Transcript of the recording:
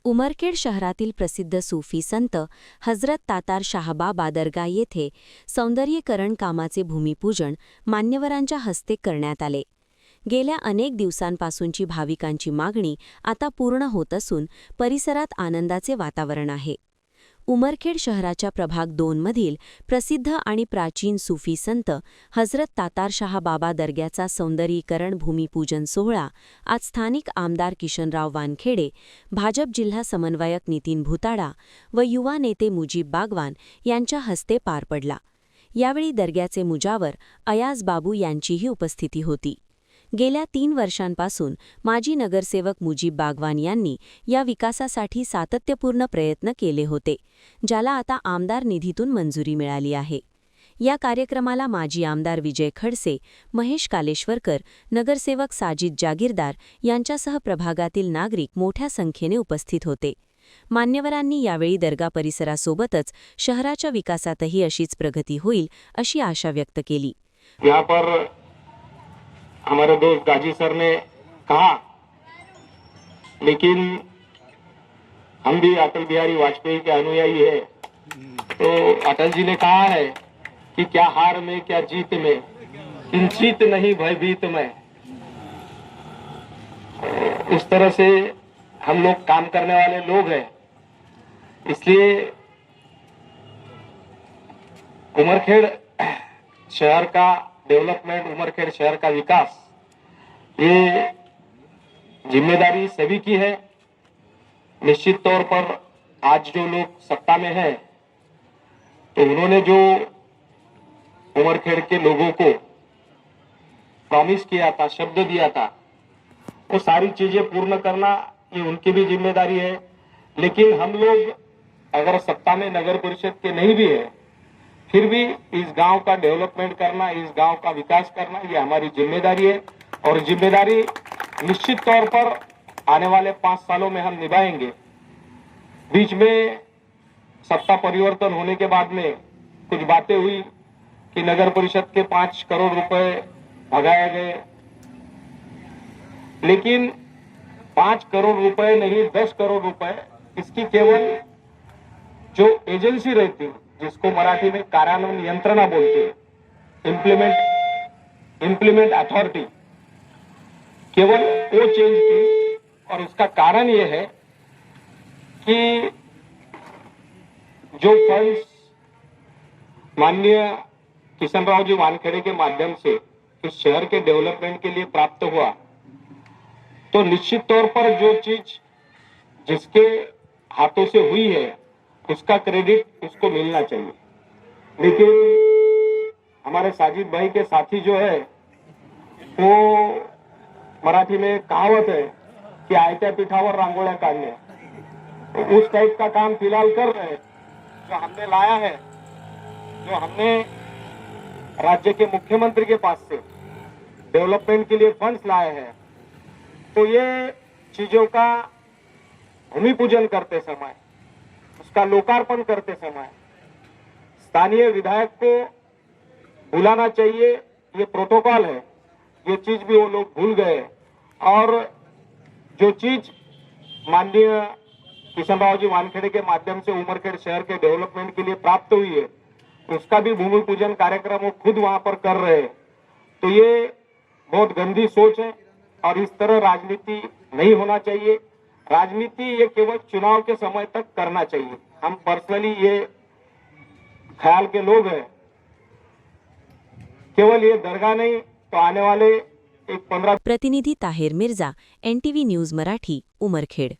उमरखेड शहरातील प्रसिद्ध सूफी संत हजरत तातार शाहबाबा दर्गा येथे सौंदर्यीकरण कामाचे भूमिपूजन मान्यवरांच्या हस्ते करण्यात आले। गेल्या अनेक दिवसांपासूनची भाविकांची मागणी आता पूर्ण होत असून परिसरात आनंदाचे वातावरण आहे। उमरखेड शहराच्या प्रभाग 2 मधील प्रसिद्ध आणि प्राचीन सूफी संत हजरत तातार शाहबाबा दर्ग्याचा सौंदर्यीकरण भूमिपूजन सोहळा आज स्थानिक आमदार किशनराव वानखेडे, भाजप जिल्हा समन्वयक नितीन भुताडा व युवा नेते मुजीब बागवान यांच्या हस्ते पार पडला। यावेळी दर्ग्याचे मुजावर अयाज बाबू यांचीही उपस्थिती होती। गेल्या 3 वर्षांपासून माजी नगरसेवक मुजीब बागवान यांनी या विकासासाठी सातत्यपूर्ण प्रयत्न केले होते, ज्याला आता आमदार निधीतून मंजुरी मिळाली आहे। या कार्यक्रमाला माजी आमदार विजय खडसे, महेश कालेश्वरकर, नगरसेवक साजिद जागीरदार यांच्यासह प्रभागातील नागरिक मोठ्या संख्येने उपस्थित होते। मान्यवरांनी यावेळी दर्गा परिसरासोबतच शहराच्या विकासातही अशीच प्रगती होईल अशी आशा व्यक्त केली। यहाँ पर हमारे दोस्त गाजी सर ने कहा, लेकिन हम भी अटल बिहारी वाजपेयी के अनुयायी है, तो अटल जी ने कहा है कि क्या हार में क्या जीत में, किंचित नहीं भयभीत में। इस तरह से हम लोग काम करने वाले लोग हैं, इसलिए उमरखेड शहर का डेवलपमेंट, उमरखेड शहर का विकास, ये जिम्मेदारी सभी की है। निश्चित तौर पर आज जो लोग सत्ता में हैं, तो उन्होंने जो उमरखेड के लोगों को प्रॉमिस किया था, शब्द दिया था, वो सारी चीजें पूर्ण करना ये उनकी भी जिम्मेदारी है। लेकिन हम लोग अगर सत्ता में नगर परिषद के नहीं भी है, फिर भी इस गांव का डेवलपमेंट करना, इस गांव का विकास करना, ये हमारी जिम्मेदारी है। और जिम्मेदारी निश्चित तौर पर आने वाले 5 सालों में हम निभाएंगे। बीच में सत्ता परिवर्तन होने के बाद में कुछ बातें हुई कि नगर परिषद के 5 करोड़ रुपए भगाए गए, लेकिन 5 करोड़ रुपए नहीं, 10 करोड़ रुपए, इसकी केवल जो एजेंसी रहती है, जिसको मराठी में कार्यान्वयन यंत्रणा बोलते हैं, इम्प्लीमेंट अथॉरिटी, केवल वो चेंज की। और उसका कारण ये है कि जो फंड्स माननीय किशनराव जी वानखेड़े के माध्यम से इस शहर के डेवलपमेंट के लिए प्राप्त हुआ, तो निश्चित तौर पर जो चीज जिसके हाथों से हुई है उसका क्रेडिट उसको मिलना चाहिए। लेकिन हमारे साजिद भाई के साथी जो है, वो मराठी में कहावत है कि आयत्या पिठावर रांगोळ्या काढणे, तो उस टाइप का काम फिलहाल कर रहे हैं। जो हमने लाया है, जो हमने राज्य के मुख्यमंत्री के पास से डेवलपमेंट के लिए फंड्स लाए हैं, तो ये चीजों का भूमि पूजन करते समय, उसका लोकार्पण करते समय स्थानीय विधायक को बुलाना चाहिए। ये प्रोटोकॉल है, ये चीज भी वो लोग भूल गए। और जो चीज माननीय किशनराव जी वानखेड़े के माध्यम से उमरखेड शहर के डेवलपमेंट के लिए प्राप्त हुई है, उसका भी भूमि पूजन कार्यक्रम वो खुद वहां पर कर रहे हैं। तो ये बहुत गंदी सोच है और इस तरह राजनीति नहीं होना चाहिए। राजनीति ये केवल चुनाव के समय तक करना चाहिए। हम पर्सनली ये ख्याल के लोग हैं। केवल ये दरगाह नहीं, तो आने वाले एक 15। प्रतिनिधी ताहिर मिर्जा, NTV न्यूज मराठी, उमरखेड।